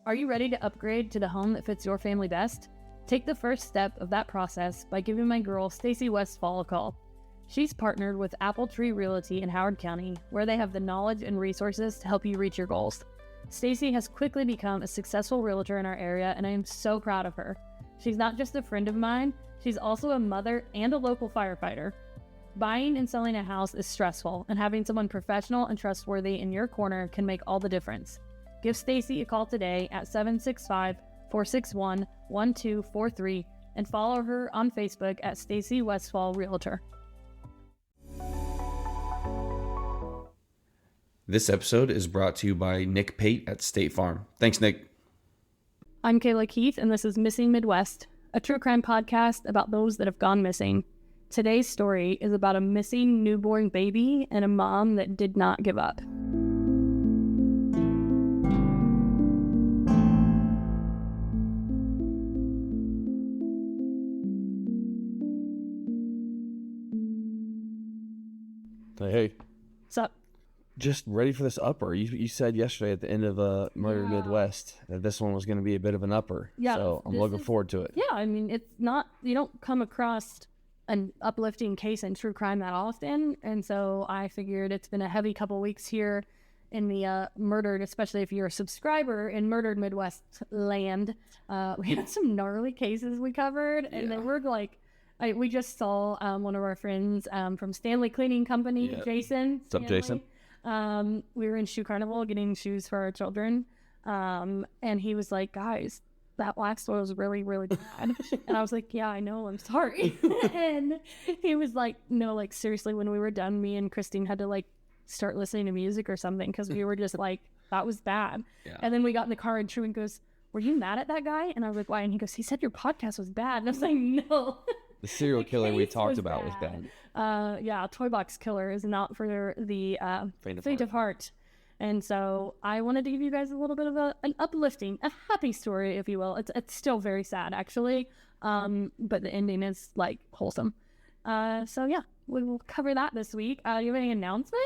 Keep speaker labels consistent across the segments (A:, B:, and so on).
A: Are you ready to upgrade to the home that fits your family best? Take the first step of that process by giving my girl Stacy Westfall a call. She's partnered with Apple Tree Realty in Howard County, where they have the knowledge and resources to help you reach your goals. Stacy has quickly become a successful realtor in our area, and I am so proud of her. She's not just a friend of mine, she's also a mother and a local firefighter. Buying and selling a house is stressful, and having someone professional and trustworthy in your corner can make all the difference. Give Stacy a call today at 765-461-1243 and follow her on Facebook at Stacy Westfall Realtor.
B: This episode is brought to you by Nick Pate at State Farm. Thanks, Nick.
A: I'm Kayla Keith, and this is Missing Midwest, a true crime podcast about those that have gone missing. Today's story is about a missing newborn baby and a mom that did not give up.
B: Hey.
A: What's up?
B: Just ready for this upper. You said yesterday at the end of Murder Midwest that this one was going to be a bit of an upper.
A: Yeah.
B: So I'm looking forward to it.
A: Yeah, I mean, it's not, you don't come across an uplifting case in true crime that often. And so I figured it's been a heavy couple weeks here in the murdered, especially if you're a subscriber in Murdered Midwest land. We had some gnarly cases we covered, and they were like, we just saw one of our friends from Stanley Cleaning Company, Jason.
B: What's up, Jason?
A: We were in Shoe Carnival getting shoes for our children. And he was like, guys, that last one was really, really bad. And I was like, yeah, I know, I'm sorry. And he was like, no, like seriously, when we were done, me and Christine had to like start listening to music or something because we were just like, that was bad. Yeah. And then we got in the car and Truman goes, were you mad at that guy? And I was like, why? And he goes, he said your podcast was bad. And I was like, no.
B: The serial killer we talked about was bad.
A: Yeah, Toy Box Killer is not for the faint of heart. And so I wanted to give you guys a little bit of an uplifting, a happy story, if you will. It's still very sad, actually, but the ending is, like, wholesome. So, yeah, we will cover that this week. Do you have any announcements?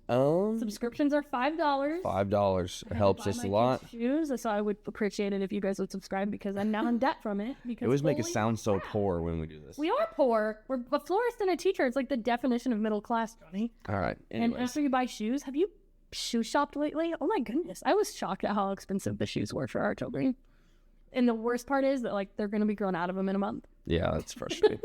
A: Subscriptions are $5.
B: $5. It helps us a lot.
A: Shoes, so I would appreciate it if you guys would subscribe because I'm now in debt from it. Because
B: it always make us sound so poor when we do this.
A: We are poor. We're a florist and a teacher. It's like the definition of middle class, Johnny.
B: All right. Anyways.
A: And after you buy shoes, have you shoe shopped lately? Oh my goodness. I was shocked at how expensive the shoes were for our children. And the worst part is that like they're going to be grown out of them in a month.
B: Yeah, that's frustrating.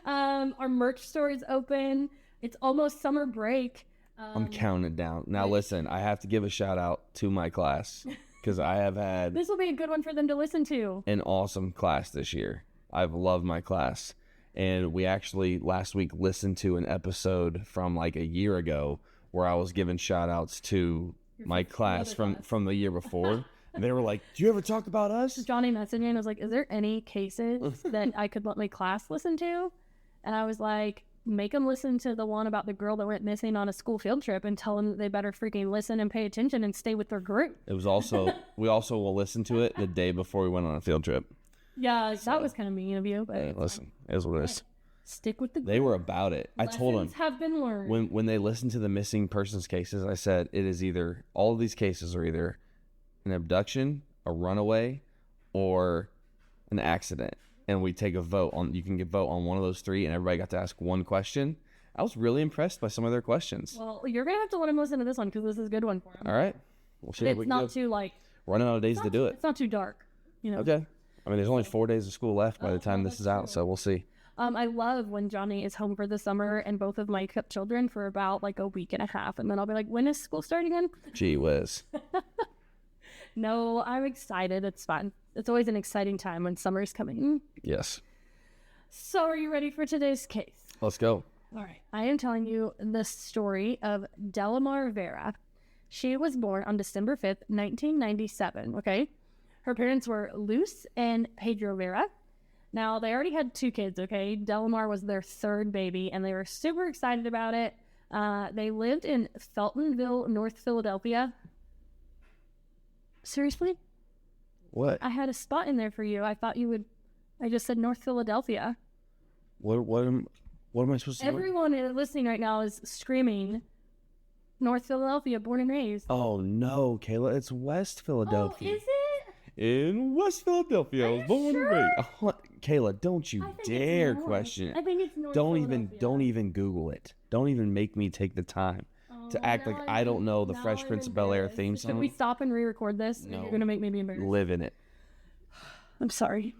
A: Our merch store is open. It's almost summer break.
B: I'm counting it down. Now, listen, I have to give a shout out to my class because I have had...
A: This will be a good one for them to listen to.
B: ...an awesome class this year. I've loved my class. And we actually, last week, listened to an episode from like a year ago where I was giving shout outs to my class from the year before. And they were like, do you ever talk about us?
A: Johnny messaged me and was like, is there any cases that I could let my class listen to? And I was like... make them listen to the one about the girl that went missing on a school field trip and tell them that they better freaking listen and pay attention and stay with their group.
B: It was also, we also will listen to it the day before we went on a field trip.
A: Yeah, that was kind of mean of you. But
B: hey, listen, it is what it is.
A: Stick with the group.
B: They were about it. I told them.
A: Have been learned.
B: When they listened to the missing persons cases, I said it is either, all of these cases are either an abduction, a runaway, or an accident. And we take a vote on, you can vote on one of those three, and everybody got to ask one question. I was really impressed by some of their questions.
A: Well, you're going to have to let them listen to this one because this is a good one for them.
B: All right. We'll see.
A: It's not too, like...
B: running out of days to do it.
A: It's not too dark, you know.
B: Okay. I mean, there's only 4 days of school left by the time this is out, so we'll see.
A: I love when Johnny is home for the summer and both of my children for about, like, a week and a half. And then I'll be like, when is school starting again?
B: Gee whiz.
A: No, I'm excited. It's fun. It's always an exciting time when summer is coming.
B: Yes.
A: So are you ready for today's case?
B: Let's go.
A: All right. I am telling you the story of Delimar Vera. She was born on December 5th, 1997, okay? Her parents were Luz and Pedro Vera. Now, they already had 2 kids, okay? Delimar was their 3rd baby, and they were super excited about it. They lived in Feltonville, North Philadelphia. Seriously?
B: What?
A: I had a spot in there for you. I thought you would... I just said North Philadelphia.
B: What am I supposed to do?
A: Everyone listening right now is screaming North Philadelphia, born and raised.
B: Oh, no, Kayla. It's West Philadelphia.
A: Oh, is it?
B: in West Philadelphia. I was born and raised. Oh, Kayla, don't you dare question it.
A: I think it's North
B: Don't
A: Philadelphia.
B: even Google it. Don't even make me take the time to act like I don't know the Fresh Prince of Bel-Air theme
A: Should
B: song.
A: we stop and re-record this?
B: No.
A: You're gonna make me be embarrassed.
B: Live in it.
A: I'm sorry.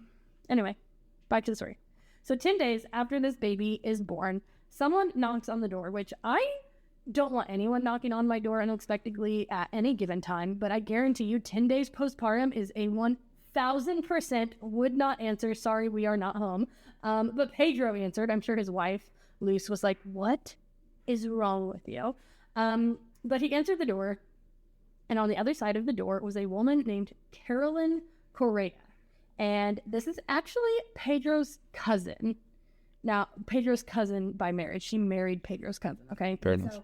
A: Anyway, back to the story. So 10 days after this baby is born, someone knocks on the door, which I don't want anyone knocking on my door unexpectedly at any given time, but I guarantee you 10 days postpartum is a 1000% would not answer, sorry, we are not home. But Pedro answered. I'm sure his wife, Luz, was like, what is wrong with you? But he answered the door, and on the other side of the door was a woman named Carolyn Correa. And this is actually Pedro's cousin. Now, Pedro's cousin by marriage. She married Pedro's cousin, okay?
B: Fair enough.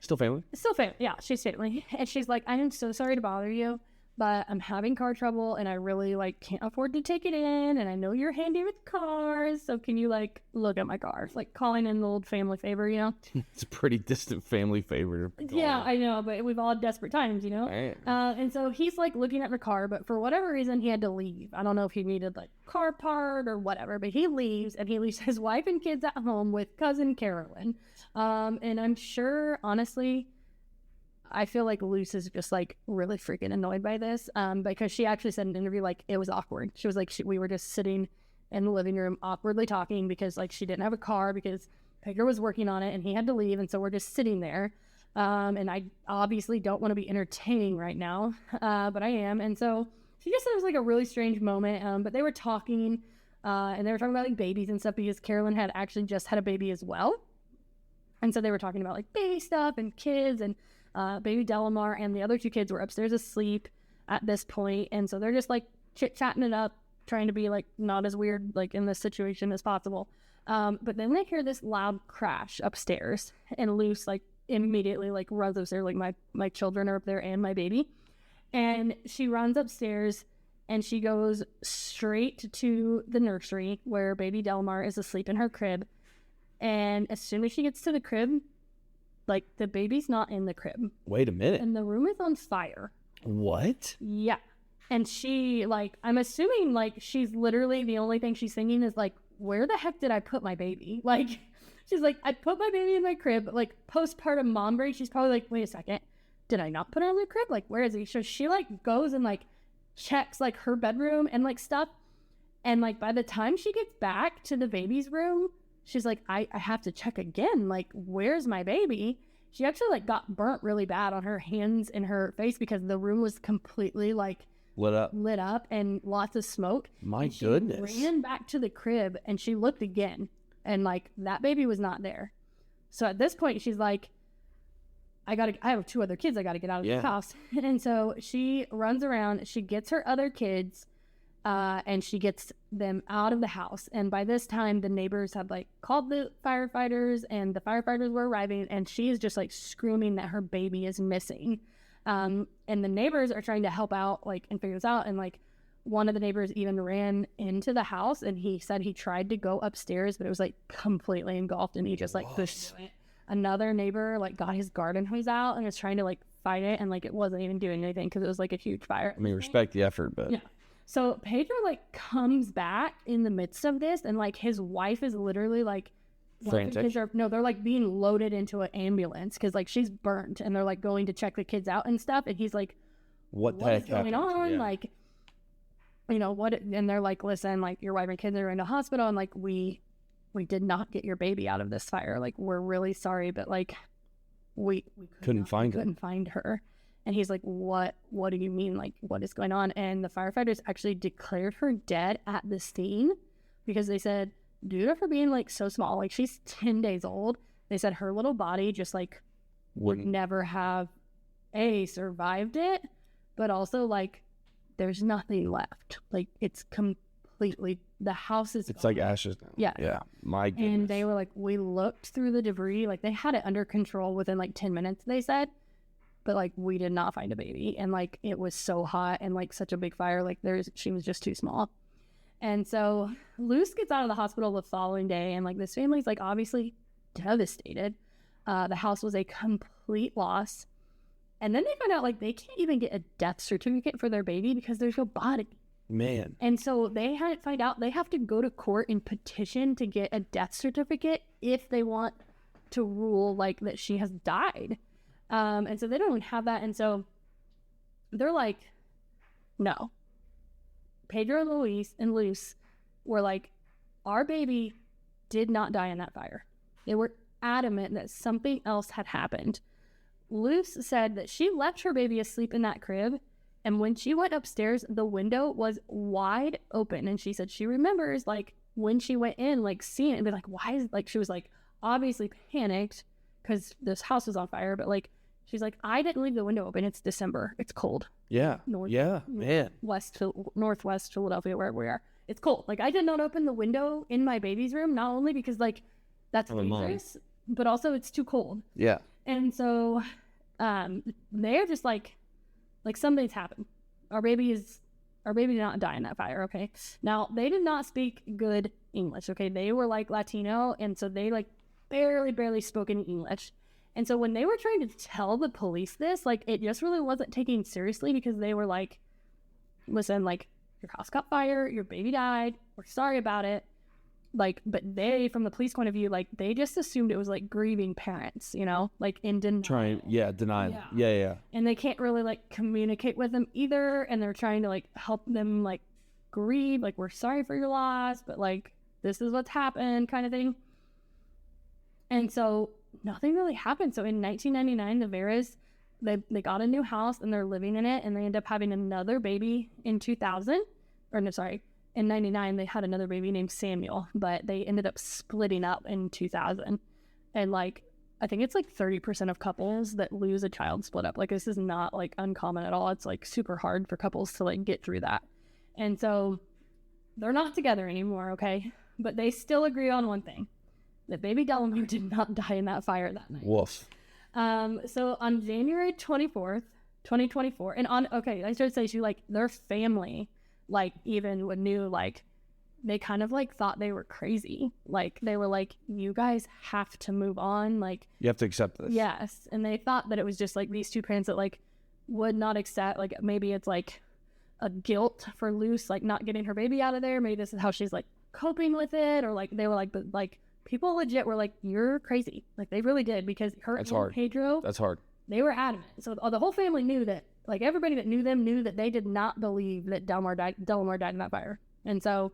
B: Still family?
A: Still family. Yeah, she's family. And she's like, I am so sorry to bother you, but I'm having car trouble and I really can't afford to take it in. And I know you're handy with cars. So can you look at my car? Like calling in the old family favor,
B: It's a pretty distant family favor.
A: Yeah, I know, but we've all had desperate times,
B: Right.
A: And so he's looking at the car, but for whatever reason, he had to leave. I don't know if he needed car part or whatever, but he leaves, and he leaves his wife and kids at home with cousin Carolyn. And I'm sure, honestly, I feel like Luz is just really freaking annoyed by this, because she actually said in an interview it was awkward. She was we were just sitting in the living room awkwardly talking because she didn't have a car because Pedro was working on it and he had to leave, and so we're just sitting there. And I obviously don't want to be entertaining right now, but I am. And so she just said it was a really strange moment. But they were talking, and they were talking about babies and stuff because Carolyn had actually just had a baby as well. And so they were talking about baby stuff and kids, and baby Delimar and the other two kids were upstairs asleep at this point. And so they're just chit-chatting it up, trying to be not as weird in this situation as possible. But then they hear this loud crash upstairs, and Luz immediately runs upstairs, my children are up there and my baby. And she runs upstairs and she goes straight to the nursery where baby Delimar is asleep in her crib. And as soon as she gets to the crib, the baby's not in the crib.
B: Wait a minute.
A: And the room is on fire.
B: What?
A: Yeah. And she, I'm assuming, she's literally, the only thing she's thinking is, where the heck did I put my baby? She's I put my baby in my crib, postpartum mom brain. She's probably wait a second. Did I not put her in the crib? Where is he? So she, goes and, checks, her bedroom and, stuff. And, by the time she gets back to the baby's room, she's I have to check again. Where's my baby? She actually, got burnt really bad on her hands and her face because the room was completely, lit up and lots of smoke.
B: My goodness.
A: She ran back to the crib and she looked again, and that baby was not there. So at this point she's I have two other kids, I gotta get out of the house. And so she runs around, she gets her other kids, and she gets them out of the house. And by this time the neighbors had called the firefighters, and the firefighters were arriving, and she is just screaming that her baby is missing. And the neighbors are trying to help out and figure this out. And one of the neighbors even ran into the house, and he said he tried to go upstairs, but it was completely engulfed, and he just pushed it. Another neighbor got his garden hose out and was trying to fight it, and it wasn't even doing anything because it was a huge fire.
B: I mean, respect the effort, but
A: yeah. So Pedro comes back in the midst of this, and his wife is literally
B: frantic.
A: They're being loaded into an ambulance because she's burnt, and they're going to check the kids out and stuff, and he's
B: what the
A: is
B: heck
A: going on?
B: Yeah.
A: What? And they're listen, your wife and kids are in the hospital, and we did not get your baby out of this fire. We're really sorry, but we couldn't find her. And he's what do you mean? What is going on? And the firefighters actually declared her dead at the scene because they said, due to her being so small, she's 10 days old, they said her little body just would never have survived it, but also there's nothing left. It's completely, the house is
B: it's
A: gone.
B: ashes now.
A: Yeah.
B: My goodness.
A: And they were we looked through the debris, they had it under control within 10 minutes, they said, but we did not find a baby. And it was so hot and such a big fire, she was just too small. And so Luz gets out of the hospital the following day, and this family's obviously devastated. The house was a complete loss. And then they find out like they can't even get a death certificate for their baby because there's no body.
B: Man.
A: And so they find out they have to go to court and petition to get a death certificate if they want to rule like that she has died. And so they don't even have that. And so they're like, no. Pedro and Luz were like, our baby did not die in that fire. They were adamant that something else had happened. Luz said that she left her baby asleep in that crib, and when she went upstairs, the window was wide open, and she said she remembers, like, when she went in, like, seeing it and be like, why is, like, she was, like, obviously panicked because this house was on fire, but, like, she's like, I didn't leave the window open. It's December. It's cold.
B: Yeah. Man.
A: Northwest Philadelphia, wherever we are. It's cold. Like, I did not open the window in my baby's room, not only because, like, that's dangerous, but also it's too cold.
B: Yeah.
A: And so they're just like something's happened. Our baby did not die in that fire, okay? Now, they did not speak good English, okay? They were like Latino, and so they like barely spoke any English. And so when they were trying to tell the police this, like, it just really wasn't taken seriously because they were like, listen, like, your house caught fire, your baby died, we're sorry about it. Like, but they, from the police point of view, like, they just assumed it was like grieving parents, you know, like in denial.
B: Denial. Yeah.
A: And they can't really like communicate with them either. And they're trying to like help them like grieve, like, we're sorry for your loss, but like, this is what's happened kind of thing. And so nothing really happened. So in 1999, the Veras, they got a new house and they're living in it, and they end up having another baby in 2000. Or no, sorry. In 99, they had another baby named Samuel, but they ended up splitting up in 2000. And like, I think it's like 30% of couples that lose a child split up. Like, this is not like uncommon at all. It's like super hard for couples to like get through that. And so they're not together anymore, okay? But they still agree on one thing, that baby Delimar did not die in that fire that night.
B: Woof.
A: So on January 24th, 2024, I should say, she like, their family, like, even knew, like, they kind of like thought they were crazy. Like, they were like, you guys have to move on. Like,
B: you have to accept this.
A: Yes. And they thought that it was just like these two parents that like would not accept, like, maybe it's like a guilt for Luz, like, not getting her baby out of there. Maybe this is how she's like coping with it. Or like, they were like, but like, people legit were like, you're crazy. Like, they really did, because her and Pedro,
B: that's hard.
A: They were adamant. So the whole family knew that, like, everybody that knew them knew that they did not believe that Delimar died in that fire. And so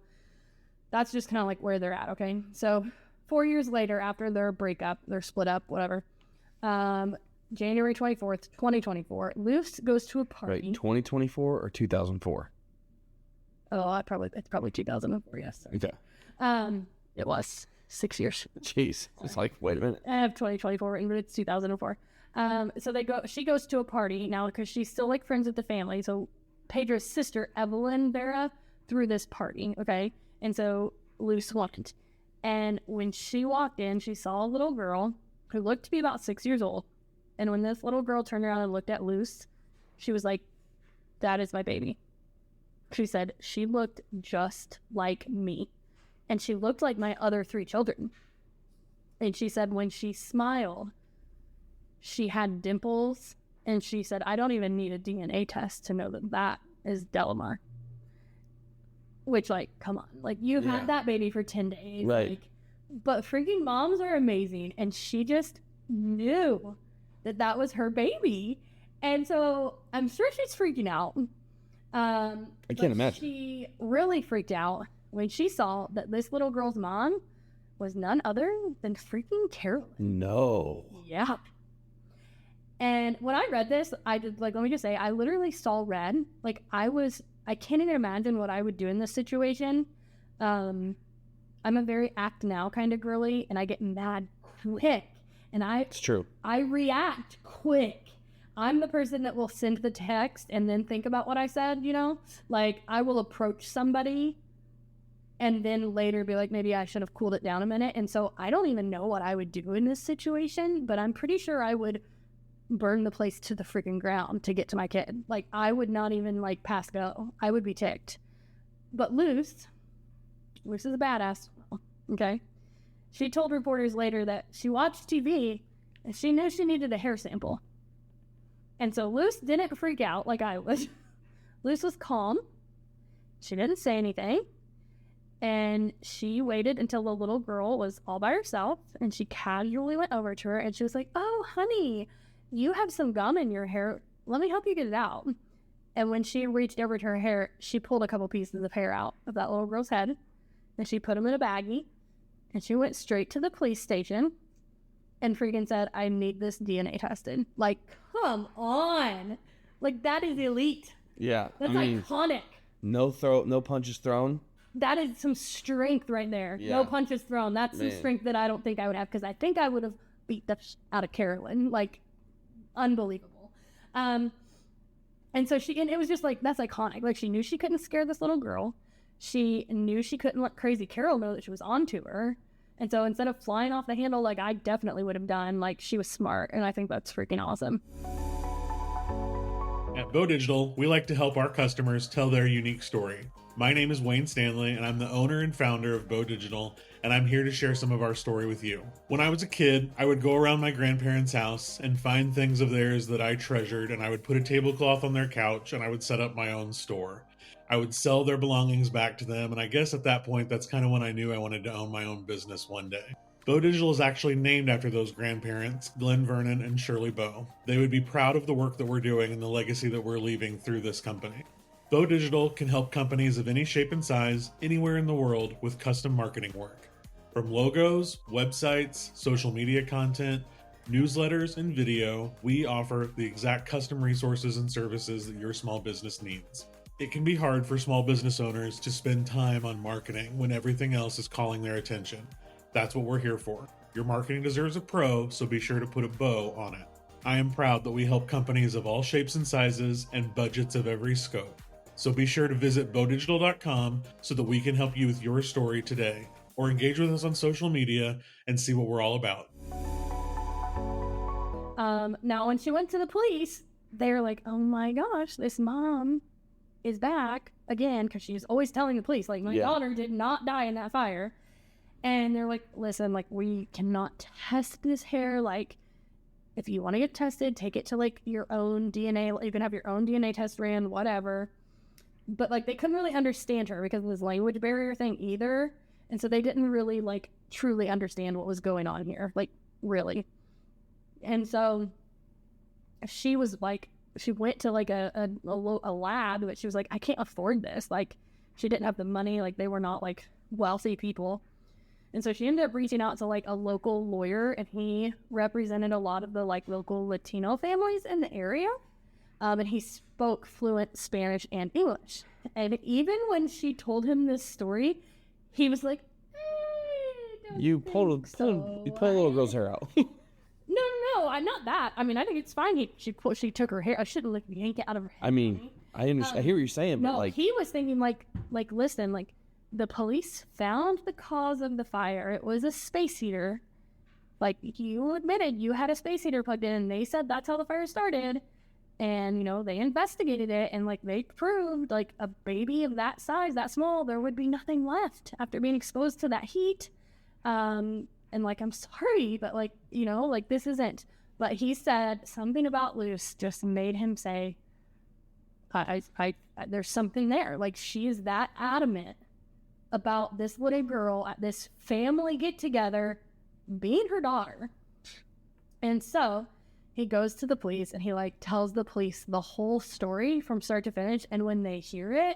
A: that's just kind of like where they're at, okay? So 4 years later, after their breakup, their split up, whatever, January 24th, 2024, Luz goes to a party.
B: Wait, 2024 or 2004?
A: Oh, it's probably 2004, yes.
B: Okay.
A: It was 6 years.
B: Jeez. It's like, wait a minute.
A: I have 2024, but it's 2004. So she goes to a party now because she's still like friends with the family. So Pedro's sister, Evelyn Vera, threw this party, okay? And so Luz went. And when she walked in, she saw a little girl who looked to be about 6 years old. And when this little girl turned around and looked at Luz, she was like, that is my baby. She said, she looked just like me. And she looked like my other 3 children. And she said when she smiled, she had dimples, and she said, I don't even need a DNA test to know that that is Delimar. Which, like, come on. Like, you had that baby for 10 days.
B: Right.
A: Like, but freaking moms are amazing, and she just knew that that was her baby. And so I'm sure she's freaking out.
B: I can't imagine.
A: She really freaked out when she saw that this little girl's mom was none other than freaking Carolyn.
B: No.
A: Yeah. And when I read this, I did, like, let me just say, I literally saw red. Like, I can't even imagine what I would do in this situation. I'm a very act now kind of girly, and I get mad quick. And
B: it's true.
A: I react quick. I'm the person that will send the text and then think about what I said, you know? Like, I will approach somebody and then later be like, maybe I should have cooled it down a minute. And so I don't even know what I would do in this situation, but I'm pretty sure I would burn the place to the freaking ground to get to my kid. Like, I would not even, like, pass go. I would be ticked. But Luz is a badass, okay? She told reporters later that she watched TV and she knew she needed a hair sample. And so Luce didn't freak out like I was. Luce was calm. She didn't say anything. And she waited until the little girl was all by herself, and she casually went over to her, and she was like, "Oh, honey, you have some gum in your hair. Let me help you get it out." And when she reached over to her hair, she pulled a couple pieces of hair out of that little girl's head, and she put them in a baggie, and she went straight to the police station and freaking said, "I need this DNA tested." Like, come on. Like, that is elite.
B: Yeah.
A: That's iconic.
B: No punches thrown.
A: That is some strength right there. Yeah. No punches thrown. That's some strength that I don't think I would have, because I think I would have beat the out of Carolyn. Like, unbelievable. And so it was just like, that's iconic. Like, she knew she couldn't scare this little girl. She knew she couldn't let crazy Carol know that she was onto her. And so instead of flying off the handle like I definitely would have done, like, she was smart. And I think that's freaking awesome.
C: At Bo Digital, we like to help our customers tell their unique story. My name is Wayne Stanley, and I'm the owner and founder of Bo Digital, and I'm here to share some of our story with you. When I was a kid, I would go around my grandparents' house and find things of theirs that I treasured, and I would put a tablecloth on their couch, and I would set up my own store. I would sell their belongings back to them, and I guess at that point, that's kind of when I knew I wanted to own my own business one day. Bo Digital is actually named after those grandparents, Glenn Vernon and Shirley Bo. They would be proud of the work that we're doing and the legacy that we're leaving through this company. Bo Digital can help companies of any shape and size, anywhere in the world, with custom marketing work. From logos, websites, social media content, newsletters, and video, we offer the exact custom resources and services that your small business needs. It can be hard for small business owners to spend time on marketing when everything else is calling their attention. That's what we're here for. Your marketing deserves a pro, so be sure to put a bow on it. I am proud that we help companies of all shapes and sizes and budgets of every scope. So be sure to visit bodigital.com so that we can help you with your story today, or engage with us on social media and see what we're all about.
A: Now, when she went to the police, they're like, "Oh my gosh, this mom is back again," because she's always telling the police, like, my daughter did not die in that fire. And they're like, "Listen, like, we cannot test this hair. Like, if you want to get tested, take it to, like, your own DNA. You can have your own DNA test ran, whatever." But, like, they couldn't really understand her because of this language barrier thing either. And so they didn't really, like, truly understand what was going on here. Like, really. And so she was like, she went to, like, a lab, but she was like, "I can't afford this." Like, she didn't have the money. Like, they were not, like, wealthy people. And so she ended up reaching out to, like, a local lawyer, and he represented a lot of the, like, local Latino families in the area. And he spoke fluent Spanish and English. And even when she told him this story, he was like,
B: You pulled a little girl's hair out.
A: No, I'm not that. I mean, I think it's fine. She took her hair. I shouldn't like yank it out of her hair.
B: I mean, I understand. I hear what you're saying, but like,
A: he was thinking like, listen, like, the police found the cause of the fire. It was a space heater. Like, you admitted you had a space heater plugged in, and they said that's how the fire started. And, you know, they investigated it, and, like, they proved, like, a baby of that size, that small, there would be nothing left after being exposed to that heat. And, like, I'm sorry, but, like, you know, like, this isn't. But he said something about Luce just made him say, I there's something there. Like, she is that adamant about this little girl at this family get-together being her daughter. And so he goes to the police, and he, like, tells the police the whole story from start to finish. And when they hear it,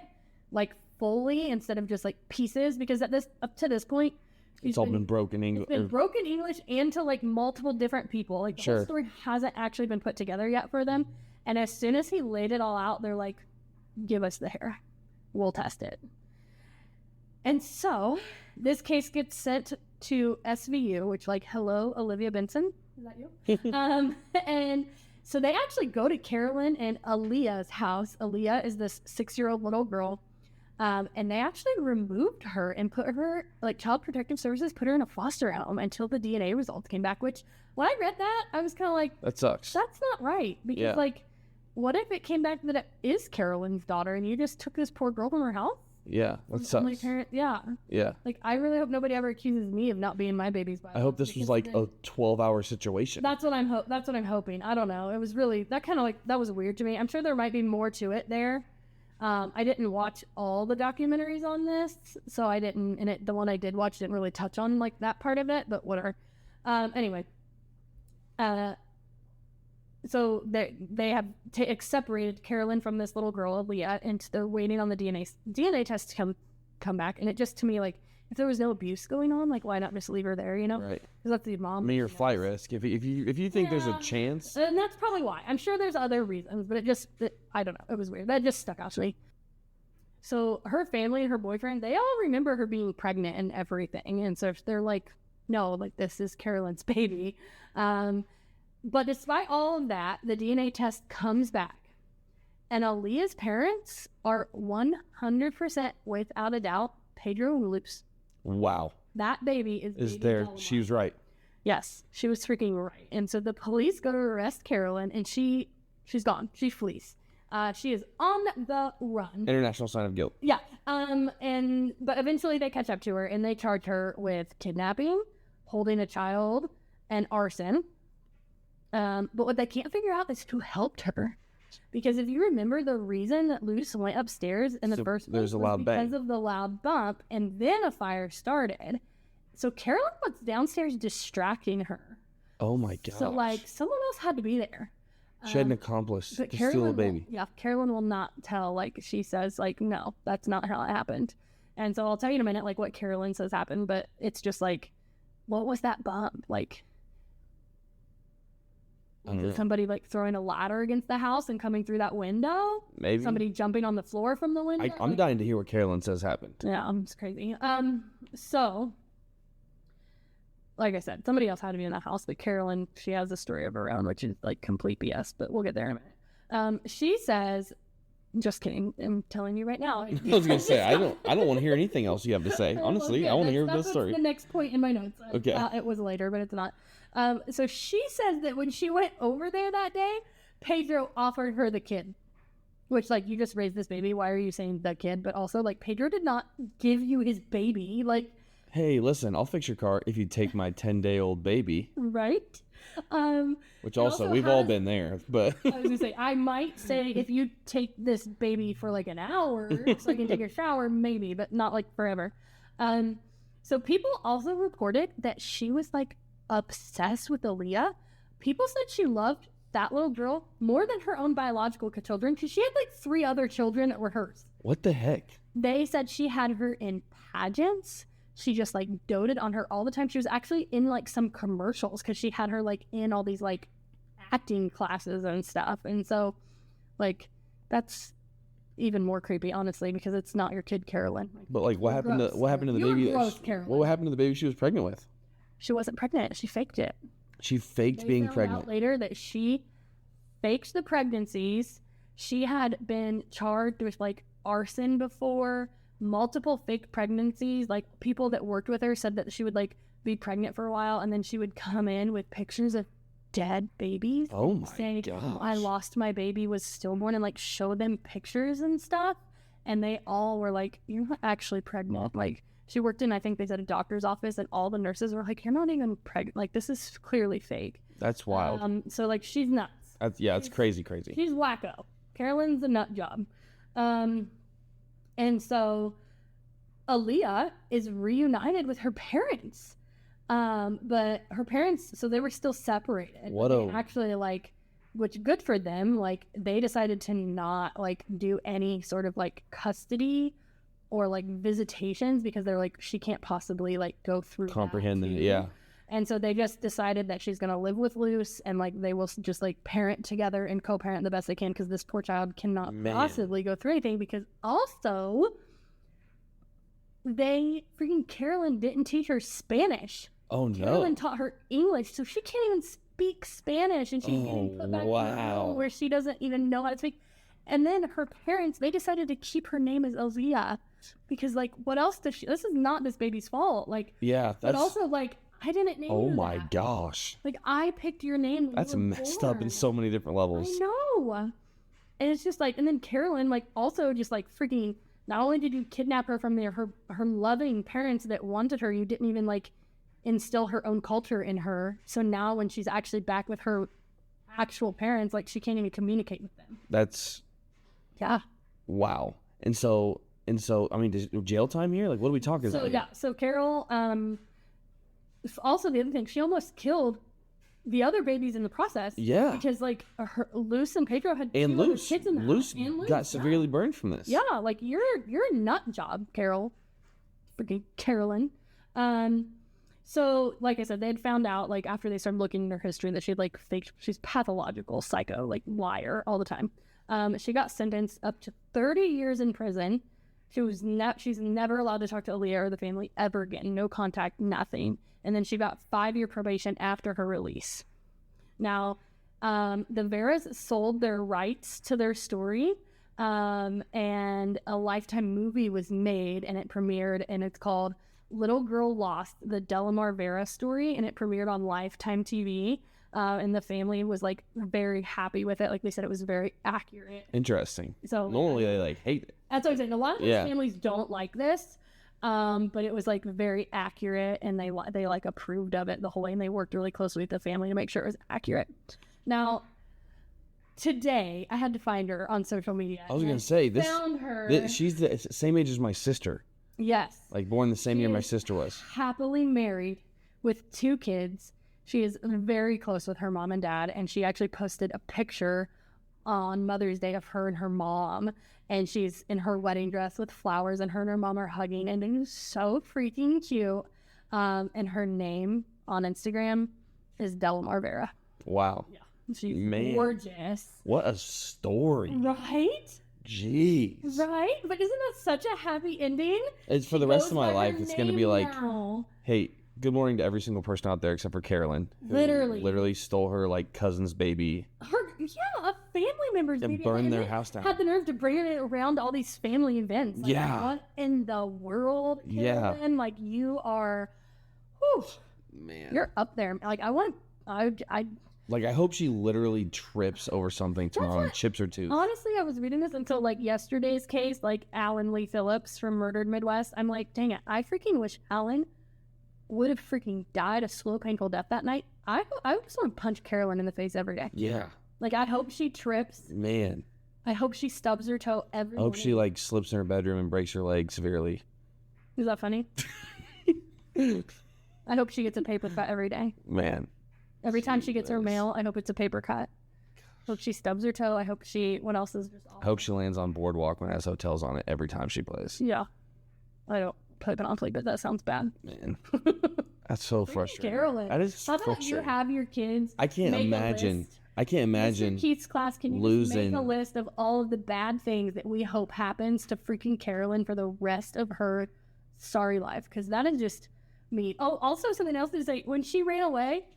A: like, fully instead of just, like, pieces, because up to this point,
B: it's all been broken English.
A: It's been broken English and to, like, multiple different people. Like, the whole story hasn't actually been put together yet for them. And as soon as he laid it all out, they're like, "Give us the hair. We'll test it." And so this case gets sent to SVU, which, like, hello, Olivia Benson. Is that you? And so they actually go to Carolyn and Aaliyah's house. Aaliyah is this 6-year-old little girl. And they actually removed her and put her, like, Child Protective Services put her in a foster home until the DNA results came back, which when I read that, I was kind of like,
B: that sucks.
A: That's not right. Because, like, what if it came back that it is Carolyn's daughter and you just took this poor girl from her house?
B: Yeah, that sucks.
A: Only parent, yeah.
B: Yeah.
A: Like, I really hope nobody ever accuses me of not being my baby's
B: I hope this was like a 12-hour situation.
A: That's what I'm hoping. I don't know. It was really that was weird to me. I'm sure there might be more to it there. I didn't watch all the documentaries on this, so I didn't. And the one I did watch didn't really touch on like that part of it. But whatever. Anyway. So they have separated Carolyn from this little girl, Leah, and they're waiting on the DNA test to come back. And it just, to me, like, if there was no abuse going on, like, why not just leave her there, you know?
B: Right.
A: Because that's the mom.
B: I mean, your flight risk. If you think there's a chance.
A: And that's probably why. I'm sure there's other reasons, but I don't know. It was weird. That just stuck out to me. So her family and her boyfriend, they all remember her being pregnant and everything. And so they're like, no, like, this is Carolyn's baby. But despite all of that, the DNA test comes back. And Aaliyah's parents are 100% without a doubt Pedro and Luz.
B: Wow.
A: That baby
B: is there.
A: Delimar.
B: She was right.
A: Yes, she was freaking right. And so the police go to arrest Carolyn, and she's gone. She flees. She is on the run.
B: International sign of guilt.
A: Yeah. But eventually they catch up to her, and they charge her with kidnapping, holding a child, and arson. But what they can't figure out is who helped her. Because if you remember, the reason that Luz went upstairs in the first place was because of the loud bump, and then a fire started. So Carolyn was downstairs distracting her.
B: Oh my god!
A: So like someone else had to be there.
B: She had an accomplice to steal a baby.
A: Carolyn will not tell. Like, she says, like, no, that's not how it happened. And so I'll tell you in a minute, like, what Carolyn says happened. But it's just like, what was that bump? Like, somebody like throwing a ladder against the house and coming through that window?
B: Maybe.
A: Somebody jumping on the floor from the window?
B: I'm dying to hear what Carolyn says happened.
A: Yeah, it's crazy. So, like I said, somebody else had to be in that house, but Carolyn, she has a story of her own, which is like complete BS, but we'll get there in a minute. She says, just kidding, I'm telling you right now.
B: I was going to say, I don't want to hear anything else you have to say. Honestly, I want to hear this story.
A: That's the next point in my notes.
B: Okay.
A: It was later, but it's not. So she says that when she went over there that day, Pedro offered her the kid. Which, like, you just raised this baby. Why are you saying the kid? But also, like, Pedro did not give you his baby. Like,
B: hey, listen, I'll fix your car if you take my 10-day-old baby.
A: Right?
B: Which also we've all been there, but
A: I was gonna say, I might say if you take this baby for like an hour so I can take a shower, maybe, but not like forever. So people also reported that she was like obsessed with Aaliyah. People said she loved that little girl more than her own biological children, because she had like 3 other children that were hers.
B: What the heck?
A: They said she had her in pageants. She just like doted on her all the time. She was actually in like some commercials because she had her like in all these like acting classes and stuff. And so like that's even more creepy, honestly, because it's not your kid, Carolyn.
B: But like what happened to the baby? What happened to the baby she was pregnant with?
A: She wasn't pregnant. She faked it.
B: She faked being pregnant.
A: Out later that she faked the pregnancies. She had been charged with like arson before. Multiple fake pregnancies. Like, people that worked with her said that she would like be pregnant for a while, and then she would come in with pictures of dead babies.
B: Oh my
A: saying,
B: gosh.
A: I lost my baby, was stillborn, and like show them pictures and stuff. And they all were like, you're not actually pregnant. Like, she worked in, I think they said, a doctor's office, and all the nurses were like, you're not even pregnant. Like, this is clearly fake.
B: That's wild.
A: So like, she's nuts.
B: It's crazy.
A: She's wacko. Carolyn's a nut job. And so Aaliyah is reunited with her parents. But her parents, so they were still separated. Actually, like, which good for them. Like, they decided to not like do any sort of like custody or like visitations, because they're like, she can't possibly like go through
B: comprehend that. Yeah.
A: And so they just decided that she's going to live with Luz, and like they will just like parent together and co-parent the best they can, because this poor child cannot possibly go through anything. Because also, Carolyn didn't teach her Spanish.
B: Oh no.
A: Carolyn taught her English, so she can't even speak Spanish, and she's getting put back in a room where she doesn't even know how to speak. And then her parents, they decided to keep her name as Aaliyah, because like, what else does she? This is not this baby's fault. Like,
B: yeah,
A: but also like, I didn't name you.
B: Oh my gosh.
A: Like, I picked your name.
B: That's messed up in so many different levels.
A: I know. And it's just like, and then Carolyn, like, also just like freaking Not only did you kidnap her from her loving parents that wanted her, you didn't even like instill her own culture in her. So now when she's actually back with her actual parents, like she can't even communicate with them.
B: That's wow. And so I mean, jail time here? Like, what are we talking about?
A: Yeah. So Carol, also the other thing, she almost killed the other babies in the process.
B: Yeah.
A: Because like Luz and Pedro had
B: and
A: two other kids in the house.
B: Luz got severely burned from this.
A: Yeah, like you're a nut job, Carol. Freaking Carolyn. So like I said, they had found out like after they started looking in her history that she had like faked, she's pathological, psycho, like liar all the time. She got sentenced up to 30 years in prison. She's never allowed to talk to Aaliyah or the family ever again. No contact, nothing. And then she got 5-year probation after her release. Now, the Veras sold their rights to their story, and a Lifetime movie was made, and it premiered, and it's called Little Girl Lost, the Delimar Vera story, and it premiered on Lifetime TV. And the family was like very happy with it. Like they said, it was very accurate.
B: Interesting.
A: So
B: normally they like hate it.
A: That's what I'm saying. A lot of families don't like this, but it was like very accurate, and they like approved of it the whole way, and they worked really closely with the family to make sure it was accurate. Now, today I had to find her on social media.
B: I was gonna say this.
A: Found her.
B: She's the same age as my sister.
A: Yes.
B: Like born the same year my sister was.
A: Happily married with 2 kids. She is very close with her mom and dad, and she actually posted a picture on Mother's Day of her and her mom, and she's in her wedding dress with flowers, and her mom are hugging, and it is so freaking cute. And her name on Instagram is Delimar Vera.
B: Wow.
A: Yeah. She's gorgeous.
B: What a story.
A: Right?
B: Jeez.
A: Right? But isn't that such a happy ending?
B: It's for the rest of my life. It's going to be like,
A: now.
B: Hey, good morning to every single person out there except for Carolyn.
A: Literally
B: stole her like cousin's baby.
A: A family member's baby.
B: And burned their house down.
A: Had the nerve to bring it around all these family events. Like, what in the world, Carolyn? Like you are, whew,
B: man,
A: you're up there. Like
B: I hope she literally trips over something tomorrow and chips her tooth.
A: Honestly, I was reading this until like yesterday's case, like Alan Lee Phillips from Murdered Midwest. I'm like, dang it, I freaking wish Alan would have freaking died a slow, painful death that night. I just want to punch Carolyn in the face every day.
B: Yeah.
A: Like, I hope she trips.
B: Man.
A: I hope she stubs her toe every
B: I hope
A: morning.
B: she, like, slips in her bedroom and breaks her leg severely.
A: Is that funny? I hope she gets a paper cut every day.
B: Man.
A: Every time she gets her mail, I hope it's a paper cut. I hope she stubs her toe. I hope what else is just awful?
B: I hope she lands on Boardwalk when it has hotels on it every time she plays.
A: Yeah. I don't play Monopoly, but that sounds bad.
B: Man. That's so frustrating.
A: Carolyn.
B: That is
A: How
B: frustrating.
A: about you have your kids
B: I can't imagine.
A: Mr. Keith's class, can you just
B: losing.
A: make a list of all of the bad things that we hope happens to freaking Carolyn for the rest of her sorry life? Because that is just me. Oh, also something else to say. When she ran away,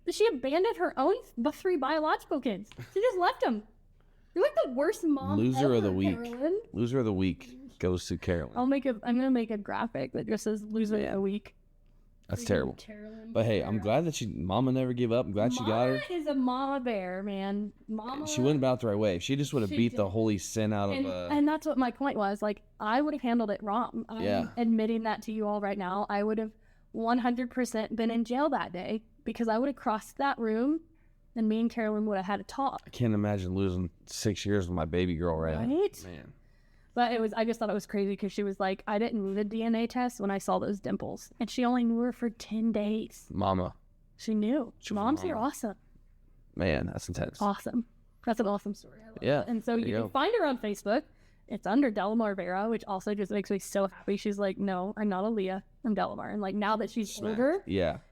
A: she abandoned her own 3 biological kids. She just left them. You're like the worst mom
B: Loser
A: ever,
B: of the week.
A: Carolyn.
B: Loser of the week goes to Carolyn.
A: I'm gonna make a graphic that just says loser of the week.
B: That's terrible.
A: Carolyn
B: But hey,
A: Vera.
B: I'm glad that Mama never gave up. I'm glad she got her.
A: Mama is a mama bear, man. Mama.
B: She went about the right way. If she just would have
A: She
B: beat
A: did.
B: the holy sin out of
A: And that's what my point was. Like, I would have handled it wrong. I'm admitting that to you all right now. I would have 100% been in jail that day because I would have crossed that room and me and Carolyn would have had a talk.
B: I can't imagine losing 6 years with my baby girl right now.
A: Right?
B: Man.
A: But I just thought it was crazy because she was like, I didn't need a DNA test when I saw those dimples. And she only knew her for 10 days.
B: Mama.
A: She knew. Moms are awesome.
B: Man, that's intense.
A: Awesome. That's an awesome story. I love
B: Yeah.
A: it. And so you can find her on Facebook. It's under Delimar Vera, which also just makes me so happy. She's like, no, I'm not Aaliyah. I'm Delimar. And like now that she's older,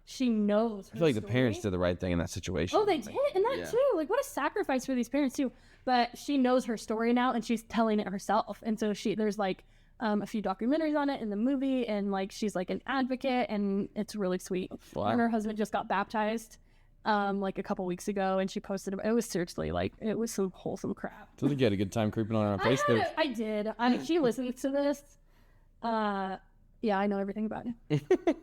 A: she knows her
B: I feel like
A: story.
B: the parents did the right thing in that situation.
A: Oh, they did? And that too. Like, what a sacrifice for these parents too. But she knows her story now and she's telling it herself. And so there's like a few documentaries on it in the movie. And like, she's like an advocate and it's really sweet.
B: Wow.
A: And her husband just got baptized like a couple weeks ago. And she posted it. Was seriously like, it was some wholesome crap.
B: So I think you had a good time creeping on her Facebook.
A: I did. She listens to this. Yeah, I know everything about it.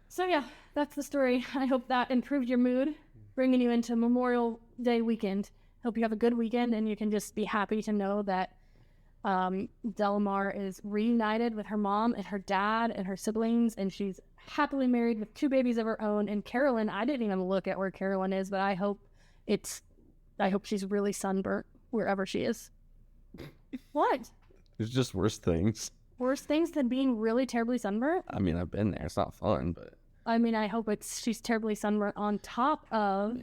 A: So yeah, that's the story. I hope that improved your mood, bringing you into Memorial Day weekend. Hope you have a good weekend and you can just be happy to know that Delimar is reunited with her mom and her dad and her siblings, and she's happily married with 2 babies of her own. And Carolyn, I didn't even look at where Carolyn is, but I hope she's really sunburnt wherever she is. What?
B: There's just worse things.
A: Worse things than being really terribly sunburnt?
B: I mean, I've been there. It's not fun, but...
A: I mean, I hope she's terribly sunburnt on top of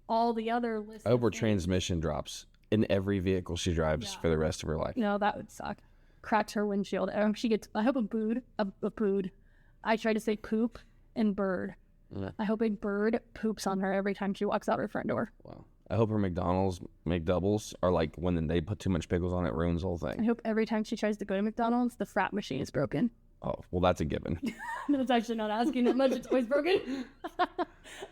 A: all the other lists.
B: I hope her transmission drops in every vehicle she drives for the rest of her life.
A: No, that would suck. Cracked her windshield. I hope a booed. I try to say poop and bird.
B: Yeah.
A: I hope a bird poops on her every time she walks out her front door.
B: Wow. I hope her McDonald's McDoubles are like when they put too much pickles on it, ruins the whole thing.
A: I hope every time she tries to go to McDonald's, the frat machine is broken.
B: Oh, well, that's a given.
A: No, it's actually not asking that much. It's always broken.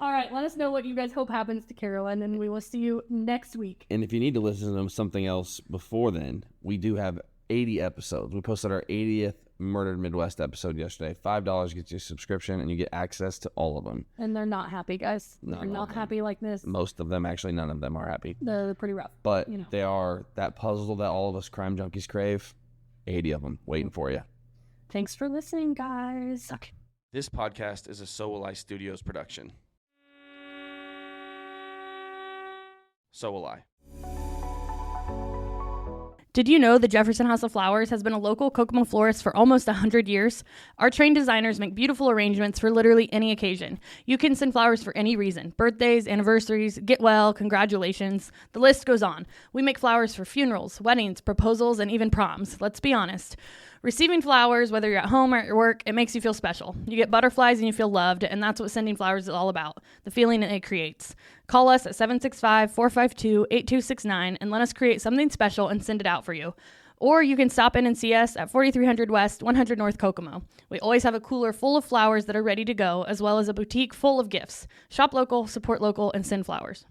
A: All right, let us know what you guys hope happens to Carolyn, and we will see you next week.
B: And if you need to listen to something else before then, we do have 80 episodes. We posted our 80th Murdered Midwest episode yesterday. $5 gets you a subscription, and you get access to all of them.
A: And they're not happy, guys. They're not happy like this.
B: Most of them, actually, none of them are happy.
A: They're pretty rough.
B: But they are that puzzle that all of us crime junkies crave. 80 of them waiting for you.
A: Thanks for listening, guys. Okay.
B: This podcast is a So.Will.I.Studos production. So will I.
A: Did you know the Jefferson House of Flowers has been a local Kokomo florist for almost 100 years? Our trained designers make beautiful arrangements for literally any occasion. You can send flowers for any reason. Birthdays, anniversaries, get well, congratulations. The list goes on. We make flowers for funerals, weddings, proposals, and even proms. Let's be honest. Receiving flowers, whether you're at home or at your work, it makes you feel special. You get butterflies and you feel loved, and that's what sending flowers is all about, the feeling it creates. Call us at 765-452-8269 and let us create something special and send it out for you. Or you can stop in and see us at 4300 West, 100 North Kokomo. We always have a cooler full of flowers that are ready to go, as well as a boutique full of gifts. Shop local, support local, and send flowers.